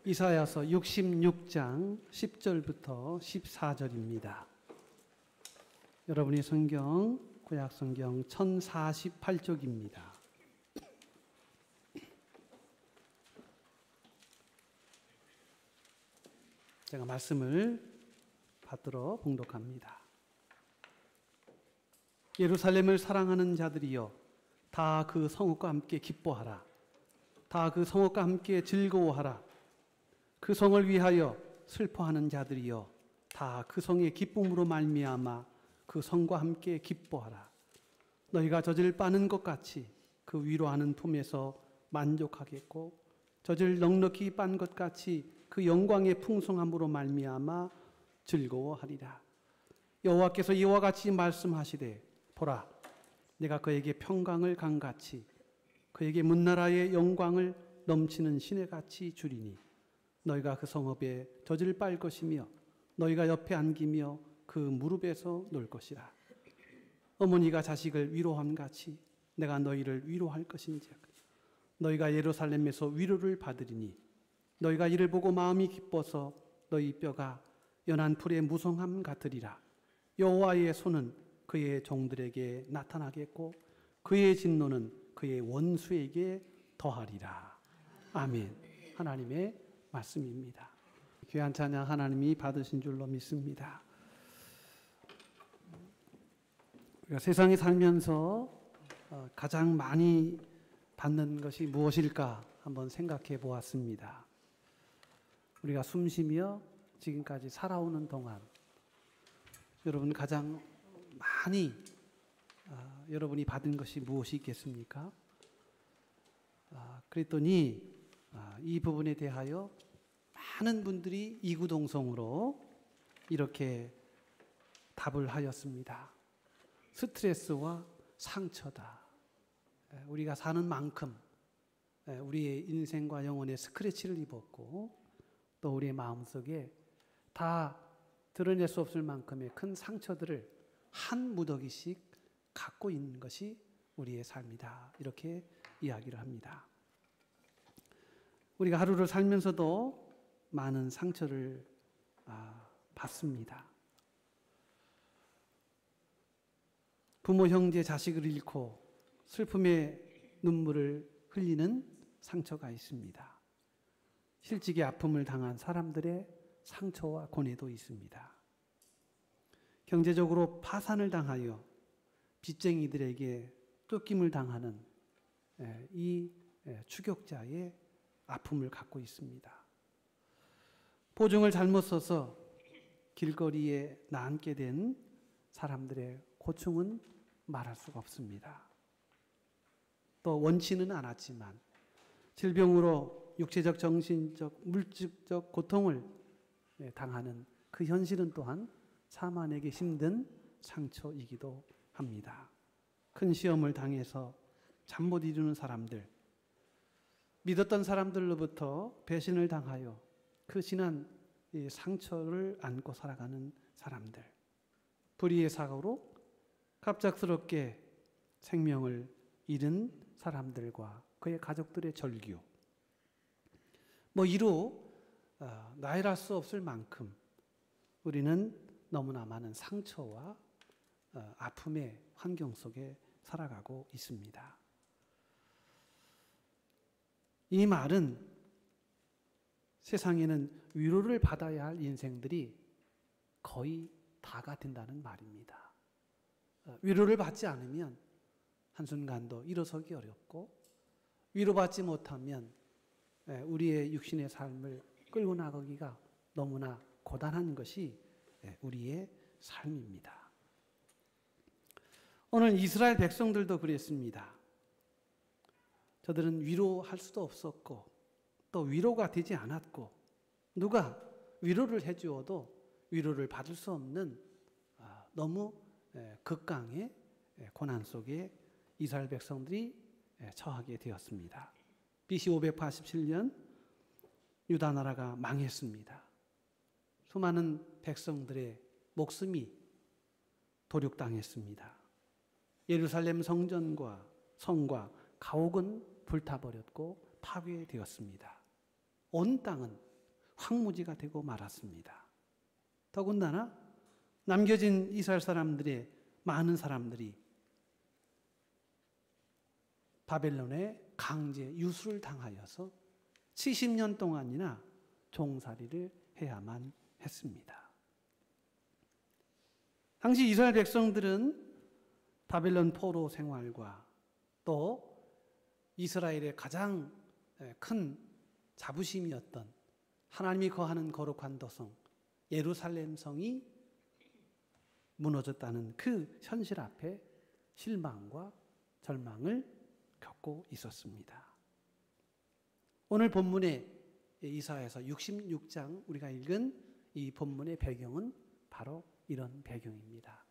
이사야서 66장 10절부터 14절입니다. 여러분의 성경, 구약성경 1048쪽입니다. 제가 말씀을 받들어 봉독합니다. 예루살렘을 사랑하는 자들이여, 다 그 성읍과 함께 기뻐하라. 다 그 성읍과 함께 즐거워하라. 그 성을 위하여 슬퍼하는 자들이여, 다 그 성의 기쁨으로 말미암아 그 성과 함께 기뻐하라. 너희가 젖을 빠는 것 같이 그 위로하는 품에서 만족하겠고, 젖을 넉넉히 빤 것 같이 그 영광의 풍성함으로 말미암아 즐거워하리라. 여호와께서 이와 같이 말씀하시되, 보라, 내가 그에게 평강을 강같이 그에게 문나라의 영광을 넘치는 시내같이 주리니, 너희가 그 성읍에 젖을 빨 것이며 너희가 옆에 안기며 그 무릎에서 놀 것이라. 어머니가 자식을 위로함같이 내가 너희를 위로할 것인즉, 너희가 예루살렘에서 위로를 받으리니, 너희가 이를 보고 마음이 기뻐서 너희 뼈가 연한 풀의 무성함 같으리라. 여호와의 손은 그의 종들에게 나타나겠고, 그의 진노는 그의 원수에게 더하리라. 아멘. 하나님의 말씀입니다. 귀한 찬양 하나님이 받으신 줄로 믿습니다. 우리가 세상에 살면서 가장 많이 받는 것이 무엇일까 한번 생각해 보았습니다. 우리가 숨쉬며 지금까지 살아오는 동안 여러분 가장 많이 여러분이 받은 것이 무엇이 있겠습니까? 그랬더니 이 부분에 대하여 많은 분들이 이구동성으로 이렇게 답을 하였습니다. 스트레스와 상처다. 우리가 사는 만큼 우리의 인생과 영혼에 스크래치를 입었고, 또 우리의 마음속에 다 드러낼 수 없을 만큼의 큰 상처들을 한 무더기씩 갖고 있는 것이 우리의 삶이다. 이렇게 이야기를 합니다. 우리가 하루를 살면서도 많은 상처를 받습니다. 부모, 형제, 자식을 잃고 슬픔의 눈물을 흘리는 상처가 있습니다. 실직의 아픔을 당한 사람들의 상처와 고뇌도 있습니다. 경제적으로 파산을 당하여 빚쟁이들에게 쫓김을 당하는 이 추격자의 아픔을 갖고 있습니다. 보증을 잘못 써서 길거리에 나앉게 된 사람들의 고충은 말할 수가 없습니다. 또 원치는 않았지만 질병으로 육체적, 정신적, 물질적 고통을 당하는 그 현실은 또한 사만에게 힘든 상처이기도 합니다. 큰 시험을 당해서 잠 못 이루는 사람들, 믿었던 사람들로부터 배신을 당하여 그 지난 상처를 안고 살아가는 사람들, 불의의 사고로 갑작스럽게 생명을 잃은 사람들과 그의 가족들의 절규, 이루 나열할 수 없을 만큼 우리는 너무나 많은 상처와 아픔의 환경 속에 살아가고 있습니다. 이 말은 세상에는 위로를 받아야 할 인생들이 거의 다가 된다는 말입니다. 위로를 받지 않으면 한순간도 일어서기 어렵고, 위로받지 못하면 우리의 육신의 삶을 끌고 나가기가 너무나 고단한 것이 우리의 삶입니다. 오늘 이스라엘 백성들도 그랬습니다. 저들은 위로할 수도 없었고, 또 위로가 되지 않았고, 누가 위로를 해주어도 위로를 받을 수 없는 너무 극강의 고난 속에 이스라엘 백성들이 처하게 되었습니다. BC 587년 유다 나라가 망했습니다. 수많은 백성들의 목숨이 도륙당했습니다. 예루살렘 성전과 성과 가옥은 불타버렸고 파괴되었습니다. 온 땅은 황무지가 되고 말았습니다. 더군다나 남겨진 이스라엘 사람들의 많은 사람들이 바벨론에 강제 유수를 당하여서 70년 동안이나 종살이를 해야만 했습니다. 당시 이스라엘 백성들은 바벨론 포로 생활과 또 이스라엘의 가장 큰 자부심이었던 하나님이 거하는 거룩한 도성 예루살렘 성이 무너졌다는 그 현실 앞에 실망과 절망을 겪고 있었습니다. 오늘 본문의 이사야서 66장 우리가 읽은 이 본문의 배경은 바로 이런 배경입니다.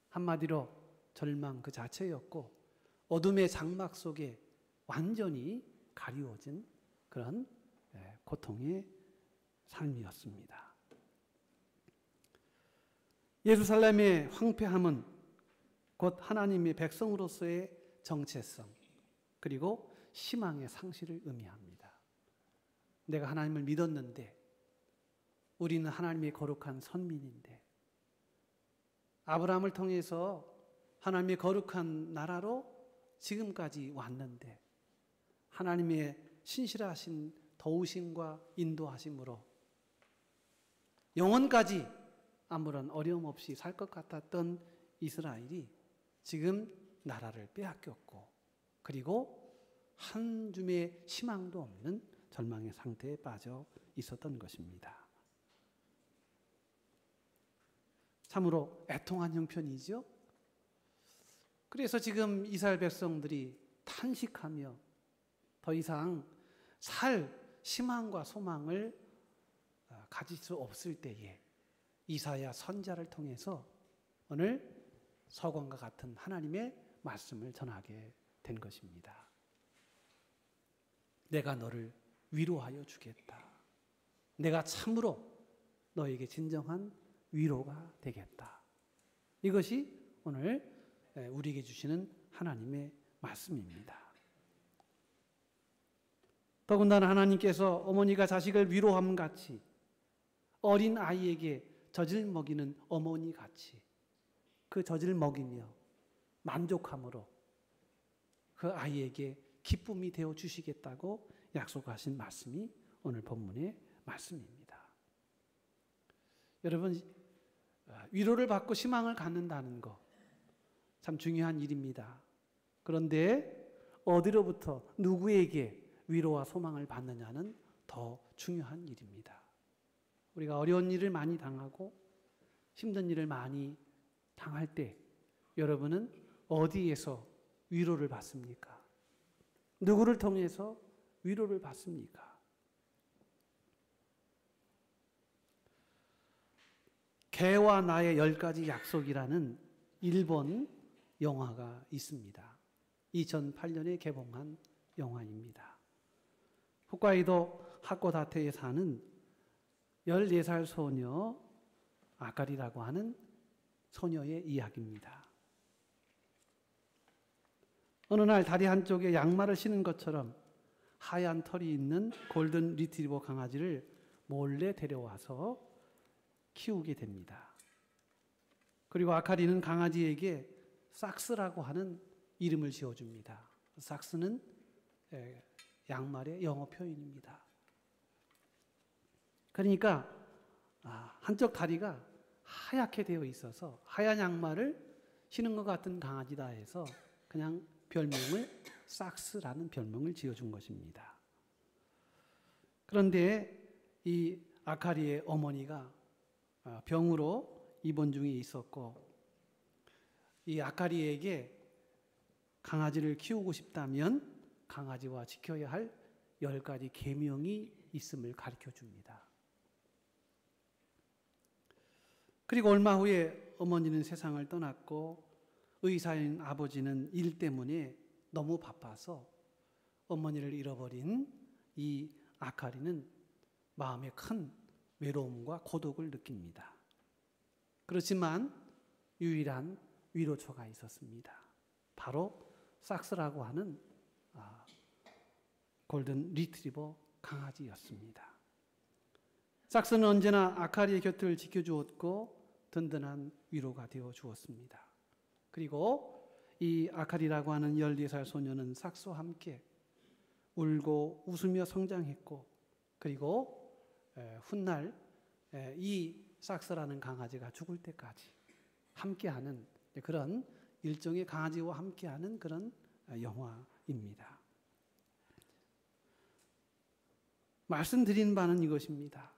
한마디로 절망 그 자체였고 어둠의 장막 속에 완전히 가리워진 그런 고통의 삶이었습니다. 예루살렘의 황폐함은 곧 하나님의 백성으로서의 정체성 그리고 희망의 상실을 의미합니다. 내가 하나님을 믿었는데 우리는 하나님의 거룩한 선민인데 아브라함을 통해서 하나님의 거룩한 나라로 지금까지 왔는데 하나님의 신실하신 도우심과 인도하심으로 영원까지 아무런 어려움 없이 살 것 같았던 이스라엘이 지금 나라를 빼앗겼고 그리고 한 줌의 희망도 없는 절망의 상태에 빠져 있었던 것입니다. 참으로 애통한 형편이죠. 그래서 지금 이스라엘 백성들이 탄식하며 더 이상 살 희망과 소망을 가질 수 없을 때에 이사야 선지자를 통해서 오늘 서광과 같은 하나님의 말씀을 전하게 된 것입니다. 내가 너를 위로하여 주겠다. 내가 참으로 너에게 진정한 위로가 되겠다. 이것이 오늘 우리에게 주시는 하나님의 말씀입니다. 더군다나 하나님께서 어머니가 자식을 위로함 같이 어린 아이에게 젖을 먹이는 어머니 같이 그 젖을 먹이며 만족함으로 그 아이에게 기쁨이 되어 주시겠다고 약속하신 말씀이 오늘 본문의 말씀입니다. 여러분, 위로를 받고 희망을 갖는다는 거 참 중요한 일입니다. 그런데 어디로부터 누구에게 위로와 소망을 받느냐는 더 중요한 일입니다. 우리가 어려운 일을 많이 당하고 힘든 일을 많이 당할 때 여러분은 어디에서 위로를 받습니까? 누구를 통해서 위로를 받습니까? 개와 나의 10가지 약속이라는 일본 영화가 있습니다. 2008년에 개봉한 영화입니다. 홋카이도 하코다테에 사는 14살 소녀 아카리라고 하는 소녀의 이야기입니다. 어느 날 다리 한쪽에 양말을 신은 것처럼 하얀 털이 있는 골든 리트리버 강아지를 몰래 데려와서 키우게 됩니다. 그리고 아카리는 강아지에게 삭스라고 하는 이름을 지어줍니다. 삭스는 양말의 영어 표현입니다. 그러니까 한쪽 다리가 하얗게 되어 있어서 하얀 양말을 신은 것 같은 강아지다 해서 그냥 별명을 삭스라는 별명을 지어준 것입니다. 그런데 이 아카리의 어머니가 병으로 입원 중에 있었고 이 아카리에게 강아지를 키우고 싶다면 강아지와 지켜야 할 10가지 계명이 있음을 가르쳐 줍니다. 그리고 얼마 후에 어머니는 세상을 떠났고 의사인 아버지는 일 때문에 너무 바빠서 어머니를 잃어버린 이 아카리는 마음에 큰 외로움과 고독을 느낍니다. 그렇지만 유일한 위로처가 있었습니다. 바로 삭스라고 하는 골든 리트리버 강아지였습니다. 삭스는 언제나 아카리의 곁을 지켜주었고 든든한 위로가 되어 주었습니다. 그리고 이 아카리라고 하는 14살 소녀는 삭스와 함께 울고 웃으며 성장했고, 그리고 훗날 이 삭스라는 강아지가 죽을 때까지 함께하는 그런 일종의 강아지와 함께하는 그런 영화입니다. 말씀드린 바는 이것입니다.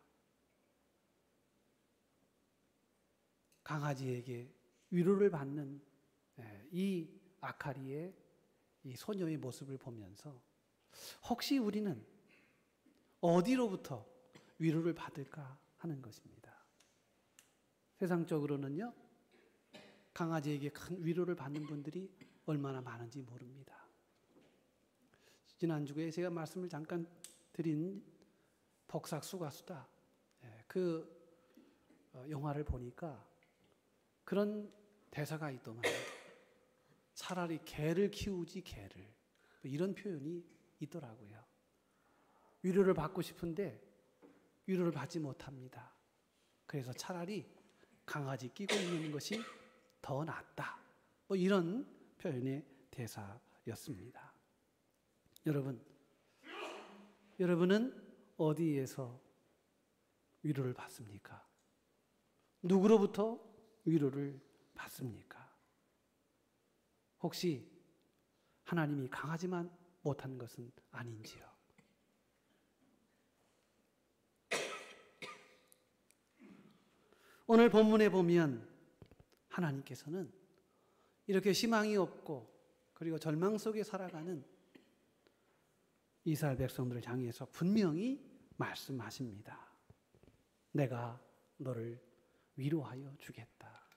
강아지에게 위로를 받는 이 아카리의 이 소녀의 모습을 보면서 혹시 우리는 어디로부터 위로를 받을까 하는 것입니다. 세상적으로는요, 강아지에게 큰 위로를 받는 분들이 얼마나 많은지 모릅니다. 지난주에 제가 말씀을 잠깐 드린 복삭수가수다, 그 영화를 보니까 그런 대사가 있더만, 차라리 개를 키우지 개를, 이런 표현이 있더라고요. 위로를 받고 싶은데 위로를 받지 못합니다. 그래서 차라리 강아지 끼고 있는 것이 더 낫다, 이런 표현의 대사였습니다. 여러분은 어디에서 위로를 받습니까? 누구로부터 위로를 받습니까? 혹시 하나님이 강하지만 못한 것은 아닌지요? 오늘 본문에 보면 하나님께서는 이렇게 희망이 없고 그리고 절망 속에 살아가는 이스라엘 백성들을 향해서 분명히 말씀하십니다. 내가 너를 위로하여 주겠다.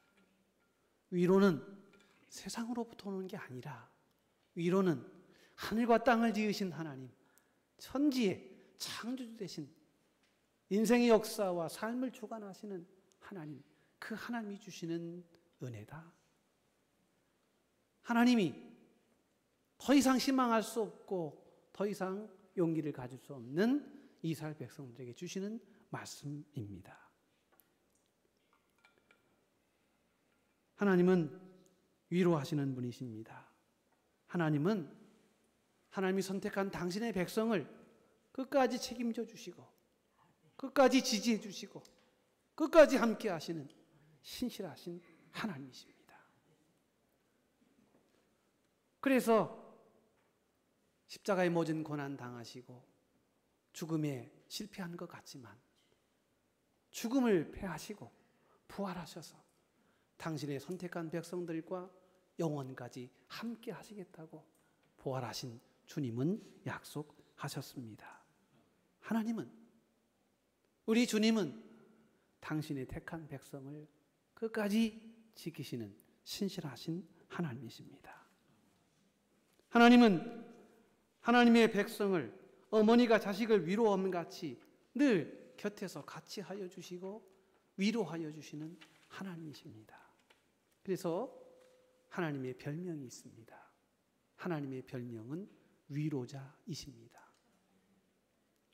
위로는 세상으로부터 오는 게 아니라 위로는 하늘과 땅을 지으신 하나님, 천지의 창조주 되신 인생의 역사와 삶을 주관하시는 하나님, 그 하나님이 주시는 은혜다. 하나님이 더 이상 희망할 수 없고 더 이상 용기를 가질 수 없는 이스라엘 백성들에게 주시는 말씀입니다. 하나님은 위로하시는 분이십니다. 하나님이 선택한 당신의 백성을 끝까지 책임져 주시고 끝까지 지지해 주시고 끝까지 함께 하시는 신실하신 하나님이십니다. 그래서 십자가에 모진 고난 당하시고 죽음에 실패한 것 같지만 죽음을 패하시고 부활하셔서 당신의 선택한 백성들과 영원까지 함께 하시겠다고 부활하신 주님은 약속하셨습니다. 우리 주님은 당신의 택한 백성을 끝까지 지키시는 신실하신 하나님이십니다. 하나님은 하나님의 백성을 어머니가 자식을 위로함같이 늘 곁에서 같이 하여 주시고 위로하여 주시는 하나님이십니다. 그래서 하나님의 별명이 있습니다. 하나님의 별명은 위로자이십니다.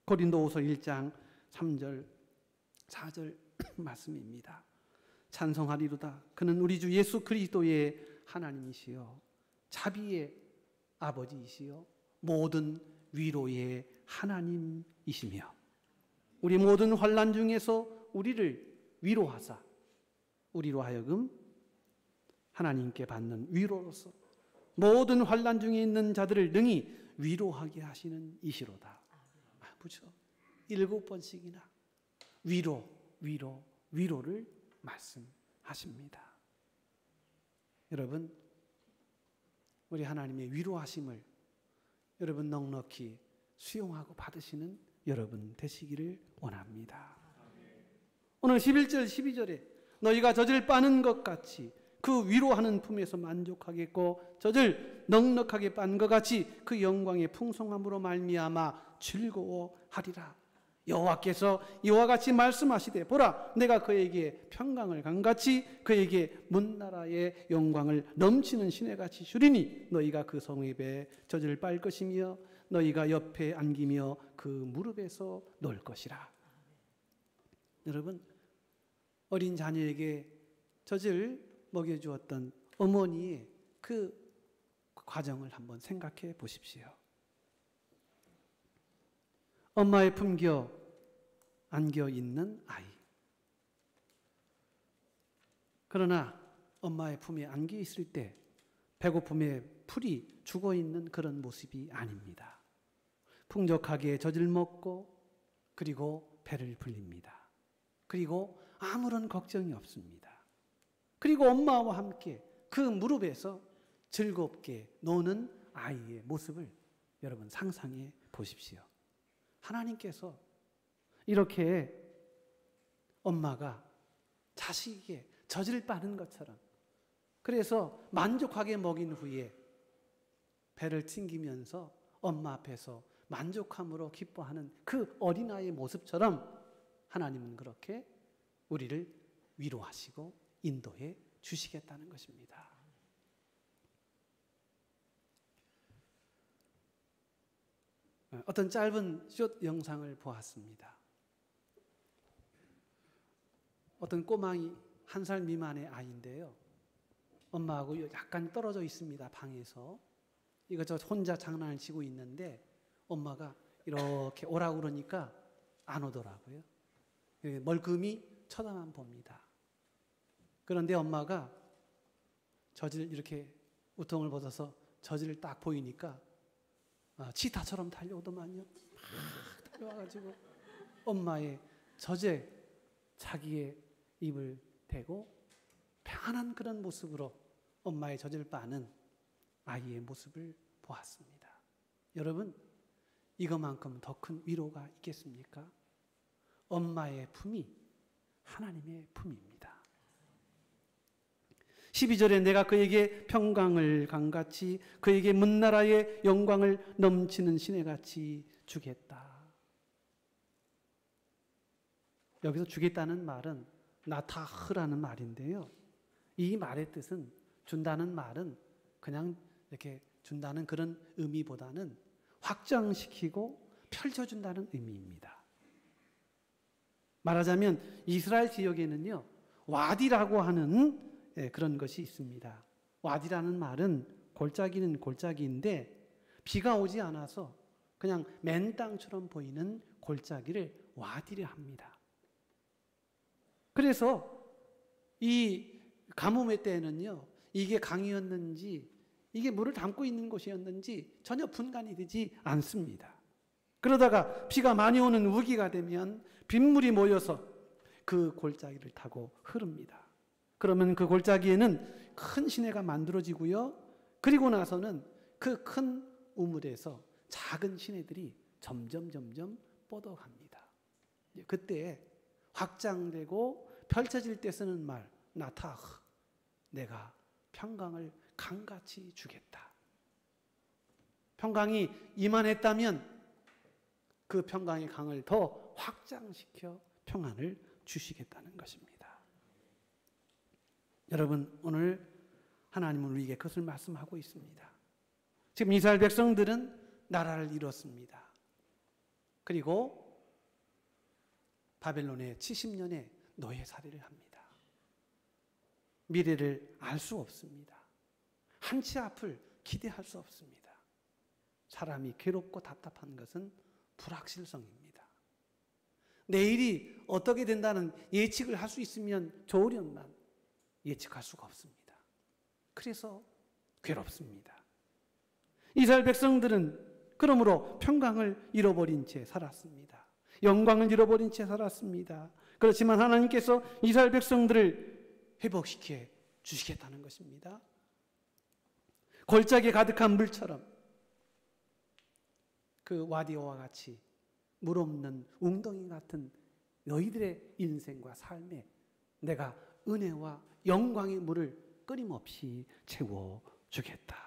고린도후서 1장 3절 4절 말씀입니다. 찬송하리로다. 그는 우리 주 예수 그리스도의 하나님이시요 자비의 아버지이시요 모든 위로의 하나님이시며 우리 모든 환난 중에서 우리를 위로하사 우리로 하여금 하나님께 받는 위로로서 모든 환난 중에 있는 자들을 능히 위로하게 하시는 이시로다. 보죠. 7번씩이나 위로를 말씀하십니다. 여러분, 우리 하나님의 위로하심을 여러분 넉넉히 수용하고 받으시는 여러분 되시기를 원합니다. 오늘 11절 12절에 너희가 젖을 빠는 것 같이 그 위로하는 품에서 만족하겠고 젖을 넉넉하게 빤 것 같이 그 영광의 풍성함으로 말미암아 즐거워하리라. 여호와께서 이와 같이 말씀하시되 보라 내가 그에게 평강을 강같이 그에게 문나라의 영광을 넘치는 시내같이 주리니 너희가 그 성읍에 젖을 빨 것이며 너희가 옆에 안기며 그 무릎에서 놀 것이라. 여러분, 어린 자녀에게 젖을 먹여주었던 어머니의 그 과정을 한번 생각해 보십시오. 엄마의 품겨 안겨 있는 아이. 그러나 엄마의 품에 안겨 있을 때 배고픔에 풀이 죽어 있는 그런 모습이 아닙니다. 풍족하게 젖을 먹고 그리고 배를 불립니다. 그리고 아무런 걱정이 없습니다. 그리고 엄마와 함께 그 무릎에서 즐겁게 노는 아이의 모습을 여러분 상상해 보십시오. 하나님께서 이렇게 엄마가 자식에게 젖을 빠는 것처럼, 그래서 만족하게 먹인 후에 배를 튕기면서 엄마 앞에서 만족함으로 기뻐하는 그 어린아이의 모습처럼 하나님은 그렇게 우리를 위로하시고 인도해 주시겠다는 것입니다. 어떤 짧은 숏 영상을 보았습니다. 어떤 꼬망이 1살 미만의 아이인데요. 엄마하고 약간 떨어져 있습니다. 방에서. 이거 저 혼자 장난을 치고 있는데 엄마가 이렇게 오라고 그러니까 안 오더라고요. 멀끔히 쳐다만 봅니다. 그런데 엄마가 젖을 이렇게 우통을 벗어서 젖을 딱 보이니까 치타처럼 달려오더만요. 막 달려와가지고 엄마의 젖에 자기의 입을 대고 평안한 그런 모습으로 엄마의 젖을 빠는 아이의 모습을 보았습니다. 여러분, 이것만큼 더 큰 위로가 있겠습니까? 엄마의 품이 하나님의 품입니다. 12절에 내가 그에게 평강을 강같이 그에게 문나라의 영광을 넘치는 시내같이 주겠다. 여기서 주겠다는 말은 나타흐라는 말인데요. 이 말의 뜻은, 준다는 말은 그냥 이렇게 준다는 그런 의미보다는 확장시키고 펼쳐준다는 의미입니다. 말하자면 이스라엘 지역에는요, 와디라고 하는 그런 것이 있습니다. 와디라는 말은 골짜기는 골짜기인데 비가 오지 않아서 그냥 맨 땅처럼 보이는 골짜기를 와디라 합니다. 그래서 이 가뭄의 때에는요, 이게 강이었는지 이게 물을 담고 있는 곳이었는지 전혀 분간이 되지 않습니다. 그러다가 비가 많이 오는 우기가 되면 빗물이 모여서 그 골짜기를 타고 흐릅니다. 그러면 그 골짜기에는 큰 시내가 만들어지고요. 그리고 나서는 그 큰 우물에서 작은 시내들이 점점 뻗어갑니다. 그때 확장되고 펼쳐질 때 쓰는 말, 나타흐, 내가 평강을 강같이 주겠다. 평강이 이만했다면 그 평강의 강을 더 확장시켜 평안을 주시겠다는 것입니다. 여러분, 오늘 하나님은 우리에게 그것을 말씀하고 있습니다. 지금 이스라엘 백성들은 나라를 이뤘습니다. 그리고 바벨론의 70년의 노예살이를 합니다. 미래를 알 수 없습니다. 한치 앞을 기대할 수 없습니다. 사람이 괴롭고 답답한 것은 불확실성입니다. 내일이 어떻게 된다는 예측을 할 수 있으면 좋으련만 예측할 수가 없습니다. 그래서 괴롭습니다. 이스라엘 백성들은 그러므로 평강을 잃어버린 채 살았습니다. 영광을 잃어버린 채 살았습니다. 그렇지만 하나님께서 이스라엘 백성들을 회복시켜 주시겠다는 것입니다. 골짜기에 가득한 물처럼 그 와디오와 같이 물 없는 웅덩이 같은 너희들의 인생과 삶에 내가 은혜와 영광의 물을 끊임없이 채워주겠다.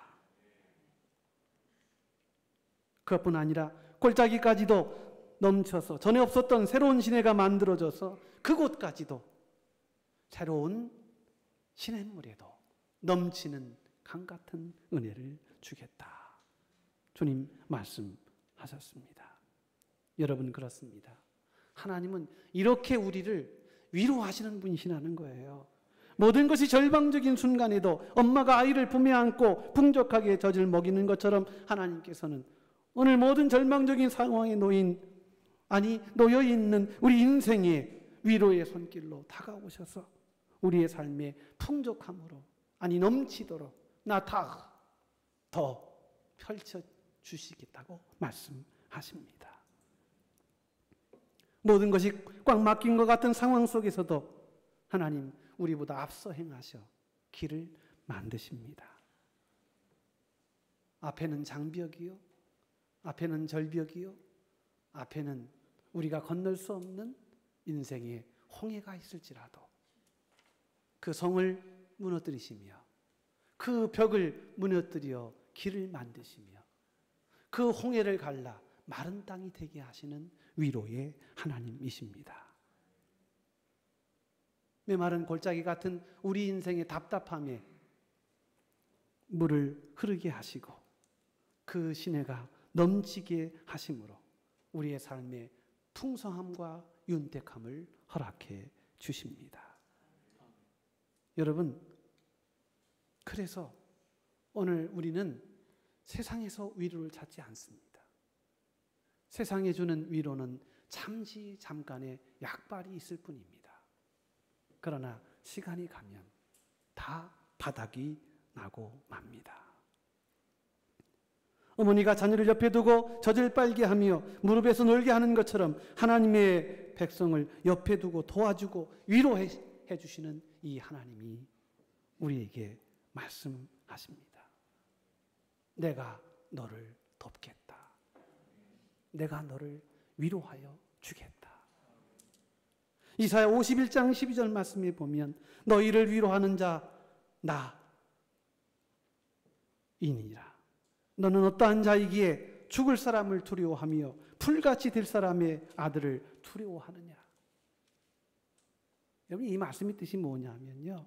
그것뿐 아니라 골짜기까지도 넘쳐서 전에 없었던 새로운 시내가 만들어져서 그곳까지도 새로운 시냇물에도 넘치는 강 같은 은혜를 주겠다. 주님 말씀하셨습니다. 여러분, 그렇습니다. 하나님은 이렇게 우리를 위로하시는 분이시라는 거예요. 모든 것이 절망적인 순간에도 엄마가 아이를 품에 안고 풍족하게 젖을 먹이는 것처럼 하나님께서는 오늘 모든 절망적인 상황에 놓여 있는 우리 인생에 위로의 손길로 다가오셔서 우리의 삶에 풍족함으로 넘치도록 더 펼쳐 주시겠다고 말씀하십니다. 모든 것이 꽉 막힌 것 같은 상황 속에서도 하나님 우리보다 앞서 행하셔 길을 만드십니다. 앞에는 장벽이요, 앞에는 절벽이요, 앞에는 우리가 건널 수 없는 인생의 홍해가 있을지라도 그 성을 무너뜨리시며 그 벽을 무너뜨려 길을 만드시며 그 홍해를 갈라 마른 땅이 되게 하시는 위로의 하나님이십니다. 메마른 골짜기 같은 우리 인생의 답답함에 물을 흐르게 하시고 그 시내가 넘치게 하심으로 우리의 삶에 풍성함과 윤택함을 허락해 주십니다. 여러분, 그래서 오늘 우리는 세상에서 위로를 찾지 않습니다. 세상에 주는 위로는 잠시 잠깐의 약발이 있을 뿐입니다. 그러나 시간이 가면 다 바닥이 나고 맙니다. 어머니가 자녀를 옆에 두고 젖을 빨게 하며 무릎에서 놀게 하는 것처럼 하나님의 백성을 옆에 두고 도와주고 위로해 주시는 이 하나님이 우리에게 말씀하십니다. 내가 너를 돕겠다. 내가 너를 위로하여 주겠다. 이사야 51장 12절 말씀에 보면 너희를 위로하는 자 나이니라. 너는 어떠한 자이기에 죽을 사람을 두려워하며 풀같이 될 사람의 아들을 두려워하느냐. 여러분, 이 말씀의 뜻이 뭐냐면요,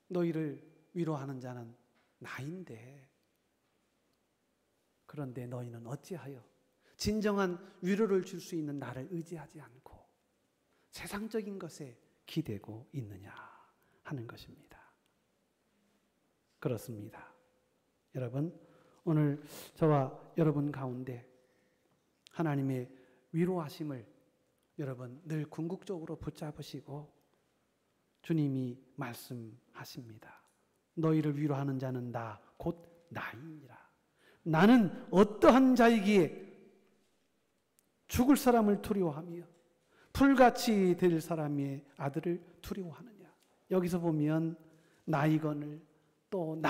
너희를 위로하는 자는 나인데 그런데 너희는 어찌하여 진정한 위로를 줄 수 있는 나를 의지하지 않고 세상적인 것에 기대고 있느냐 하는 것입니다. 그렇습니다. 여러분, 오늘 저와 여러분 가운데 하나님의 위로하심을 여러분 늘 궁극적으로 붙잡으시고 주님이 말씀하십니다. 너희를 위로하는 자는 나 곧 나이니라. 나는 어떠한 자이기에 죽을 사람을 두려워하며 풀같이 될 사람의 아들을 두려워하느냐. 여기서 보면 나이건을 또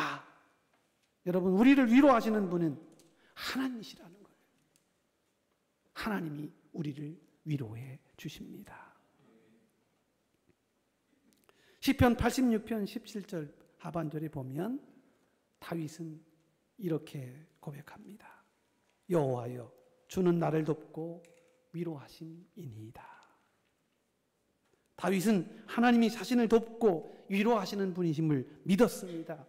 여러분, 우리를 위로하시는 분은 하나님이시라는 거예요. 하나님이 우리를 위로해 주십니다. 시편 86편 17절 하반절에 보면 다윗은 이렇게 고백합니다. 여호와여, 주는 나를 돕고 위로하심이니이다. 다윗은 하나님이 자신을 돕고 위로하시는 분이심을 믿었습니다.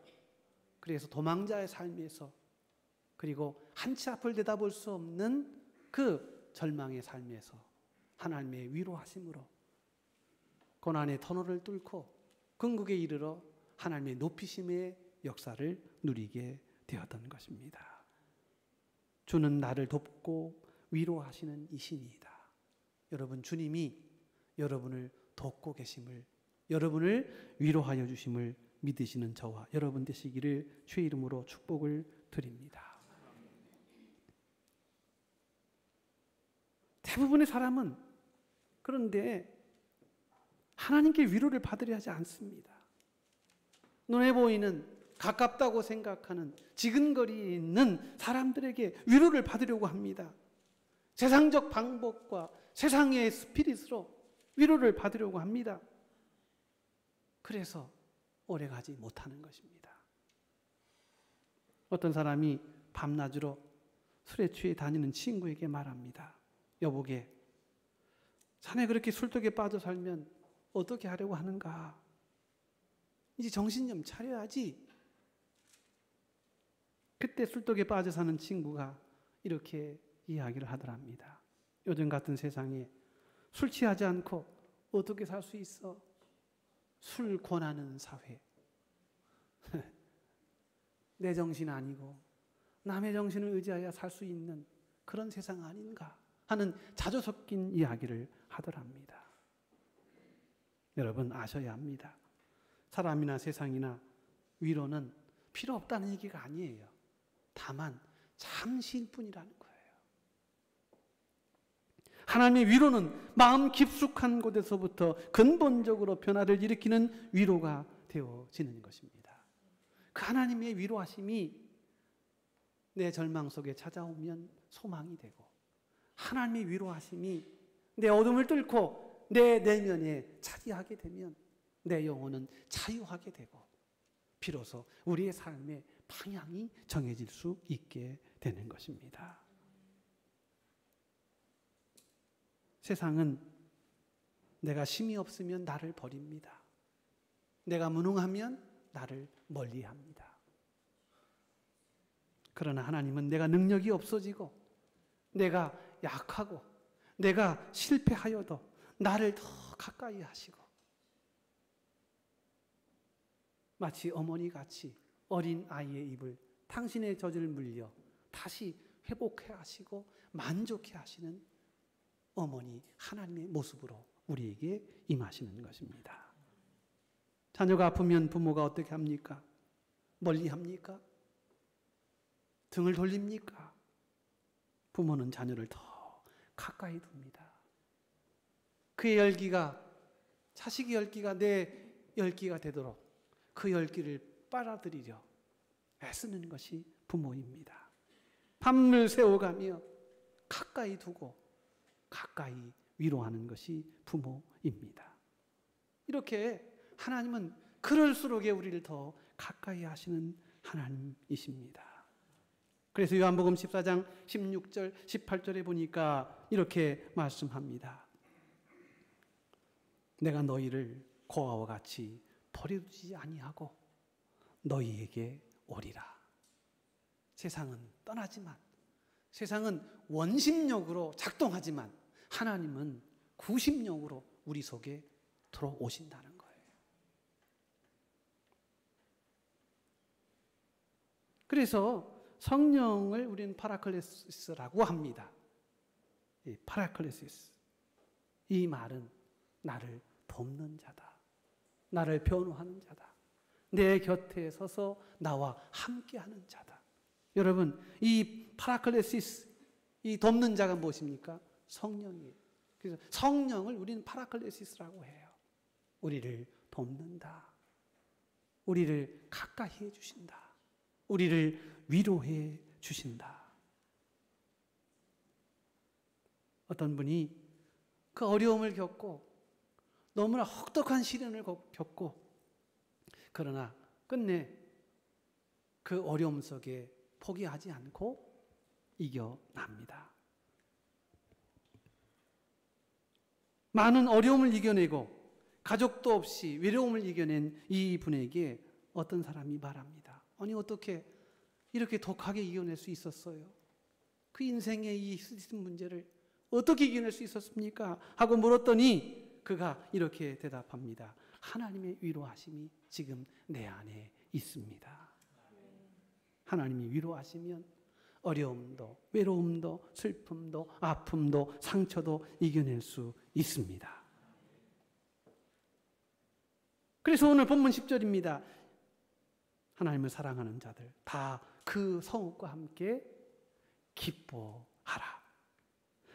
그래서 도망자의 삶에서, 그리고 한치 앞을 내다볼 수 없는 그 절망의 삶에서 하나님의 위로하심으로 고난의 터널을 뚫고 궁극에 이르러 하나님의 높이심의 역사를 누리게 되었던 것입니다. 주는 나를 돕고 위로하시는 이신이다. 여러분, 주님이 여러분을 돕고 계심을, 여러분을 위로하여 주심을 믿으시는 저와 여러분 되시기를 주의 이름으로 축복을 드립니다. 대부분의 사람은 그런데 하나님께 위로를 받으려 하지 않습니다. 눈에 보이는 가깝다고 생각하는 지근거리에 있는 사람들에게 위로를 받으려고 합니다. 세상적 방법과 세상의 스피릿으로 위로를 받으려고 합니다. 그래서 오래가지 못하는 것입니다. 어떤 사람이 밤낮으로 술에 취해 다니는 친구에게 말합니다. 여보게, 자네 그렇게 술독에 빠져 살면 어떻게 하려고 하는가? 이제 정신 좀 차려야지. 그때 술독에 빠져 사는 친구가 이렇게 이야기를 하더랍니다. 요즘 같은 세상에 술 취하지 않고 어떻게 살 수 있어? 술 권하는 사회. 내 정신 아니고 남의 정신을 의지하여 살 수 있는 그런 세상 아닌가 하는 자조 섞인 이야기를 하더랍니다. 여러분 아셔야 합니다. 사람이나 세상이나 위로는 필요 없다는 얘기가 아니에요. 다만 잠시일 뿐이라는 거예요. 하나님의 위로는 마음 깊숙한 곳에서부터 근본적으로 변화를 일으키는 위로가 되어지는 것입니다. 그 하나님의 위로하심이 내 절망 속에 찾아오면 소망이 되고, 하나님의 위로하심이 내 어둠을 뚫고 내 내면에 차지하게 되면 내 영혼은 자유하게 되고 비로소 우리의 삶의 방향이 정해질 수 있게 되는 것입니다. 세상은 내가 힘이 없으면 나를 버립니다. 내가 무능하면 나를 멀리합니다. 그러나 하나님은 내가 능력이 없어지고 내가 약하고 내가 실패하여도 나를 더 가까이 하시고 마치 어머니같이 어린 아이의 입을 당신의 젖을 물려 다시 회복해 하시고 만족해 하시는 어머니 하나님의 모습으로 우리에게 임하시는 것입니다. 자녀가 아프면 부모가 어떻게 합니까? 멀리 합니까? 등을 돌립니까? 부모는 자녀를 더 가까이 둡니다. 그의 열기가, 자식의 열기가 내 열기가 되도록 그 열기를 빨아들이려 애쓰는 것이 부모입니다. 밤을 새워가며 가까이 두고 가까이 위로하는 것이 부모입니다. 이렇게 하나님은 그럴수록 우리를 더 가까이 하시는 하나님이십니다. 그래서 요한복음 14장 16절 18절에 보니까 이렇게 말씀합니다. 내가 너희를 고아와 같이 버려두지 아니하고 너희에게 오리라. 세상은 떠나지만, 세상은 원심력으로 작동하지만 하나님은 구심력으로 우리 속에 들어오신다는 거예요. 그래서 성령을 우리는 파라클레시스라고 합니다. 이 파라클레시스, 이 말은 나를 돕는 자다, 나를 변호하는 자다, 내 곁에 서서 나와 함께하는 자다. 여러분, 이 파라클레시스, 이 돕는 자가 무엇입니까? 성령이에요. 그래서 성령을 우리는 파라클레시스라고 해요. 우리를 돕는다, 우리를 가까이 해주신다, 우리를 위로해 주신다. 어떤 분이 그 어려움을 겪고 너무나 혹독한 시련을 겪고 그러나 끝내 그 어려움 속에 포기하지 않고 이겨납니다. 많은 어려움을 이겨내고 가족도 없이 외로움을 이겨낸 이 분에게 어떤 사람이 말합니다. 아니 어떻게 이렇게 독하게 이겨낼 수 있었어요? 그 인생의 이 스트레스 문제를 어떻게 이겨낼 수 있었습니까? 하고 물었더니 그가 이렇게 대답합니다. 하나님의 위로하심이 지금 내 안에 있습니다. 하나님이 위로하시면 어려움도 외로움도 슬픔도 아픔도 상처도 이겨낼 수 있습니다. 그래서 오늘 본문 10절입니다. 하나님을 사랑하는 자들 다 그 성읍과 함께 기뻐하라.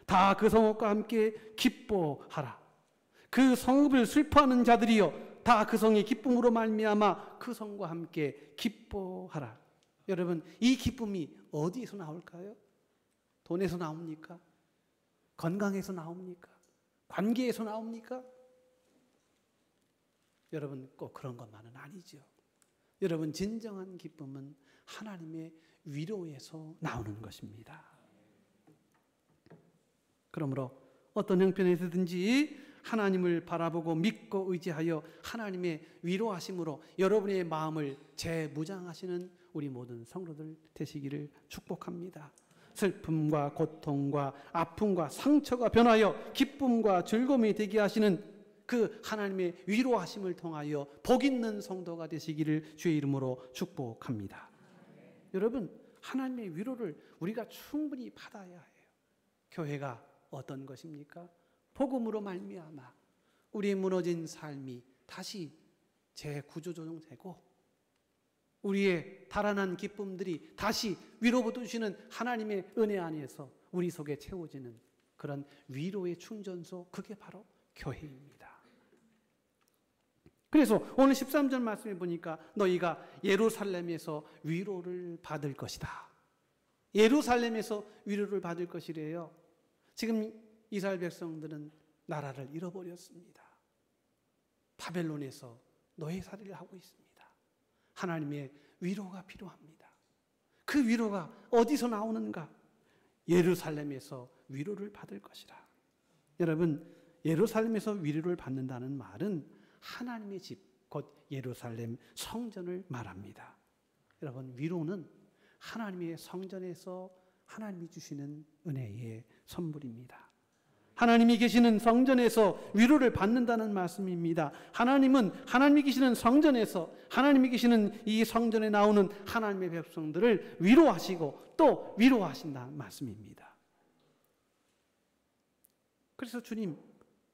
다 그 성읍과 함께 기뻐하라. 그 성읍을 슬퍼하는 자들이여 다 그 성의 기쁨으로 말미암아 그 성과 함께 기뻐하라. 여러분, 이 기쁨이 어디에서 나올까요? 돈에서 나옵니까? 건강에서 나옵니까? 관계에서 나옵니까? 여러분, 꼭 그런 것만은 아니죠. 여러분, 진정한 기쁨은 하나님의 위로에서 나오는 것입니다. 그러므로 어떤 형편에서든지 하나님을 바라보고 믿고 의지하여 하나님의 위로하심으로 여러분의 마음을 재무장하시는 우리 모든 성도들 되시기를 축복합니다. 슬픔과 고통과 아픔과 상처가 변하여 기쁨과 즐거움이 되게 하시는 그 하나님의 위로하심을 통하여 복 있는 성도가 되시기를 주의 이름으로 축복합니다. 여러분, 하나님의 위로를 우리가 충분히 받아야 해요. 교회가 어떤 것입니까? 복음으로 말미암아 우리의 무너진 삶이 다시 재구조조정되고 우리의 달아난 기쁨들이 다시 위로부터 주시는 하나님의 은혜 안에서 우리 속에 채워지는 그런 위로의 충전소, 그게 바로 교회입니다. 그래서 오늘 13절 말씀에 보니까 너희가 예루살렘에서 위로를 받을 것이다. 예루살렘에서 위로를 받을 것이래요. 지금 이스라엘 백성들은 나라를 잃어버렸습니다. 바벨론에서 노예살이를 하고 있습니다. 하나님의 위로가 필요합니다. 그 위로가 어디서 나오는가? 예루살렘에서 위로를 받을 것이라. 여러분, 예루살렘에서 위로를 받는다는 말은 하나님의 집, 곧 예루살렘 성전을 말합니다. 여러분, 위로는 하나님의 성전에서 하나님이 주시는 은혜의 선물입니다. 하나님이 계시는 성전에서 위로를 받는다는 말씀입니다. 하나님은 하나님이 계시는 성전에서, 하나님이 계시는 이 성전에 나오는 하나님의 백성들을 위로하시고 또 위로하신다는 말씀입니다. 그래서 주님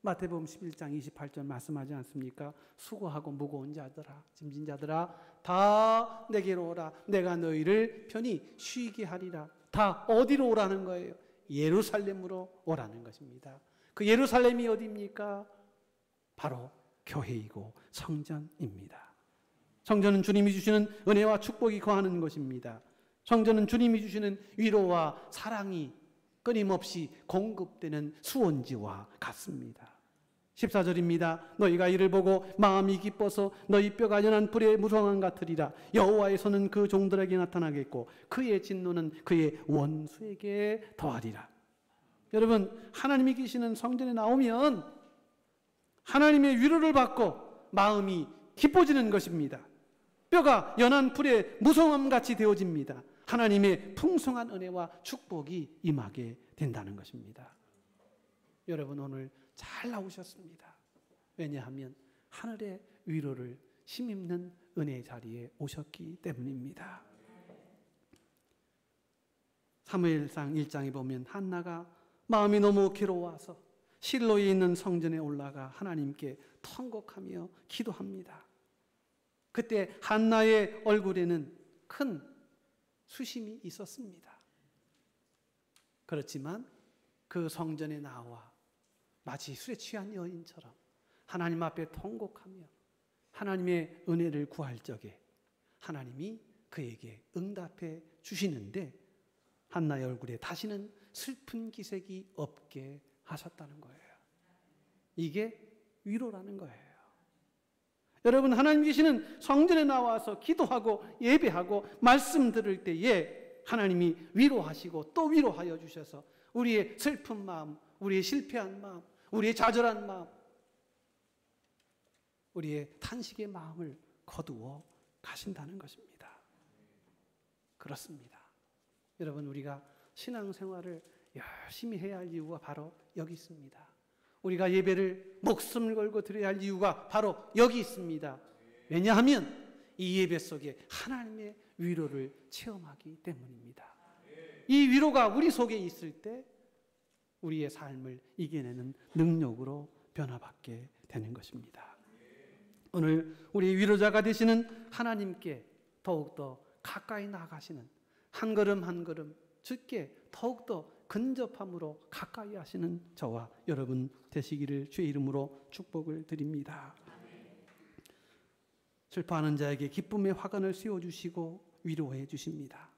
마태복음 11장 28절 말씀하지 않습니까? 수고하고 무거운 자들아, 짐진 자들아, 다 내게로 오라. 내가 너희를 편히 쉬게 하리라. 다 어디로 오라는 거예요? 예루살렘으로 오라는 것입니다. 그 예루살렘이 어디입니까? 바로 교회이고 성전입니다. 성전은 주님이 주시는 은혜와 축복이 거하는 것입니다. 성전은 주님이 주시는 위로와 사랑이 끊임없이 공급되는 수원지와 같습니다. 14절입니다. 너희가 이를 보고 마음이 기뻐서 너희 뼈가 연한 불의 무성함 같으리라. 여호와의 손은 그 종들에게 나타나겠고 그의 진노는 그의 원수에게 더하리라. 여러분, 하나님이 계시는 성전에 나오면 하나님의 위로를 받고 마음이 기뻐지는 것입니다. 뼈가 연한 불의 무성함 같이 되어집니다. 하나님의 풍성한 은혜와 축복이 임하게 된다는 것입니다. 여러분, 오늘 잘 나오셨습니다. 왜냐하면 하늘의 위로를 힘입는 은혜의 자리에 오셨기 때문입니다. 사무엘상 1장에 보면 한나가 마음이 너무 괴로워서 실로에 있는 성전에 올라가 하나님께 통곡하며 기도합니다. 그때 한나의 얼굴에는 큰 수심이 있었습니다. 그렇지만 그 성전에 나와 마치 술에 취한 여인처럼 하나님 앞에 통곡하며 하나님의 은혜를 구할 적에 하나님이 그에게 응답해 주시는데 한나의 얼굴에 다시는 슬픈 기색이 없게 하셨다는 거예요. 이게 위로라는 거예요. 여러분, 하나님 계시는 성전에 나와서 기도하고 예배하고 말씀 들을 때에 하나님이 위로하시고 또 위로하여 주셔서 우리의 슬픈 마음, 우리의 실패한 마음, 우리의 좌절한 마음, 우리의 탄식의 마음을 거두어 가신다는 것입니다. 그렇습니다. 여러분, 우리가 신앙생활을 열심히 해야 할 이유가 바로 여기 있습니다. 우리가 예배를 목숨을 걸고 드려야 할 이유가 바로 여기 있습니다. 왜냐하면 이 예배 속에 하나님의 위로를 체험하기 때문입니다. 이 위로가 우리 속에 있을 때 우리의 삶을 이겨내는 능력으로 변화받게 되는 것입니다. 오늘 우리 위로자가 되시는 하나님께 더욱더 가까이 나아가시는 한 걸음 한 걸음 주께 더욱더 근접함으로 가까이 하시는 저와 여러분 되시기를 주의 이름으로 축복을 드립니다. 슬퍼하는 자에게 기쁨의 화관을 씌워주시고 위로해 주십니다.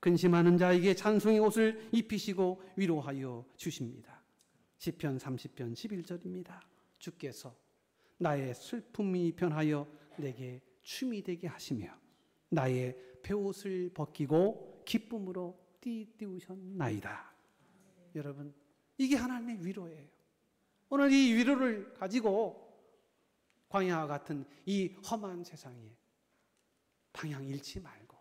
근심하는 자에게 찬송의 옷을 입히시고 위로하여 주십니다. 시편 30편 11절입니다. 주께서 나의 슬픔이 변하여 내게 춤이 되게 하시며 나의 베옷을 벗기고 기쁨으로 띠띠우셨나이다. 여러분, 이게 하나님의 위로예요. 오늘 이 위로를 가지고 광야와 같은 이 험한 세상에 방향 잃지 말고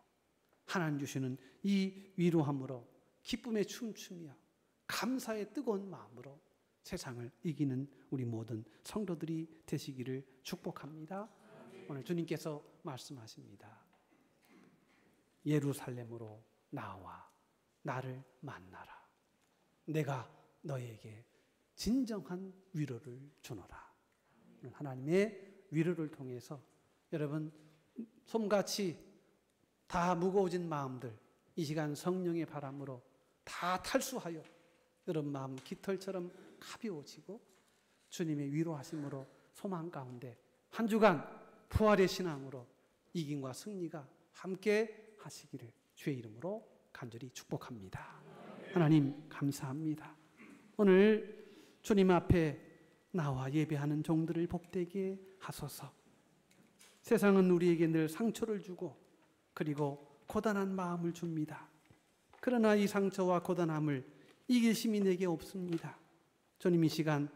하나님 주시는 이 위로함으로 기쁨에 춤추며 감사의 뜨거운 마음으로 세상을 이기는 우리 모든 성도들이 되시기를 축복합니다. 오늘 주님께서 말씀하십니다. 예루살렘으로 나와 나를 만나라. 내가 너에게 진정한 위로를 주노라. 하나님의 위로를 통해서 여러분 솜같이 다 무거워진 마음들 이 시간 성령의 바람으로 다 탈수하여 여러분 마음 깃털처럼 가벼워지고 주님의 위로하심으로 소망 가운데 한 주간 부활의 신앙으로 이김과 승리가 함께 하시기를 주의 이름으로 간절히 축복합니다. 하나님 감사합니다. 오늘 주님 앞에 나와 예배하는 종들을 복되게 하소서. 세상은 우리에게 늘 상처를 주고 그리고 고단한 마음을 줍니다. 그러나 이 상처와 고단함을 이길 힘이 내게 없습니다. 주님 이 시간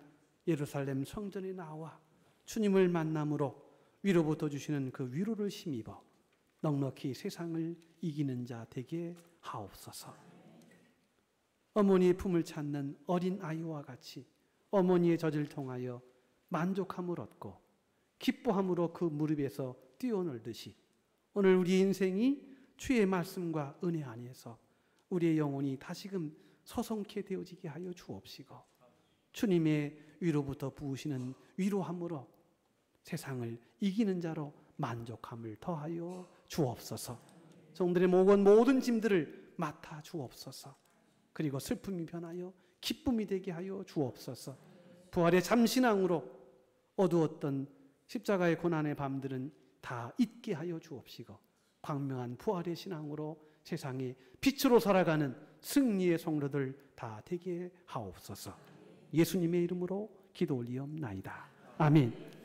예루살렘 성전에 나와 주님을 만남으로 위로부터 주시는 그 위로를 힘입어 넉넉히 세상을 이기는 자 되게 하옵소서. 어머니의 품을 찾는 어린 아이와 같이 어머니의 젖을 통하여 만족함을 얻고 기뻐함으로 그 무릎에서 뛰어놀듯이 오늘 우리 인생이 주의 말씀과 은혜 안에서 우리의 영혼이 다시금 서성케 되어지게 하여 주옵시고 주님의 위로부터 부으시는 위로함으로 세상을 이기는 자로 만족함을 더하여 주옵소서. 종들의 모든 짐들을 맡아 주옵소서. 그리고 슬픔이 변하여 기쁨이 되게 하여 주옵소서. 부활의 잠신앙으로 어두웠던 십자가의 고난의 밤들은 다 잊게 하여 주옵시고 광명한 부활의 신앙으로 세상에 빛으로 살아가는 승리의 성도들 다 되게 하옵소서. 예수님의 이름으로 기도 올리옵나이다. 아멘.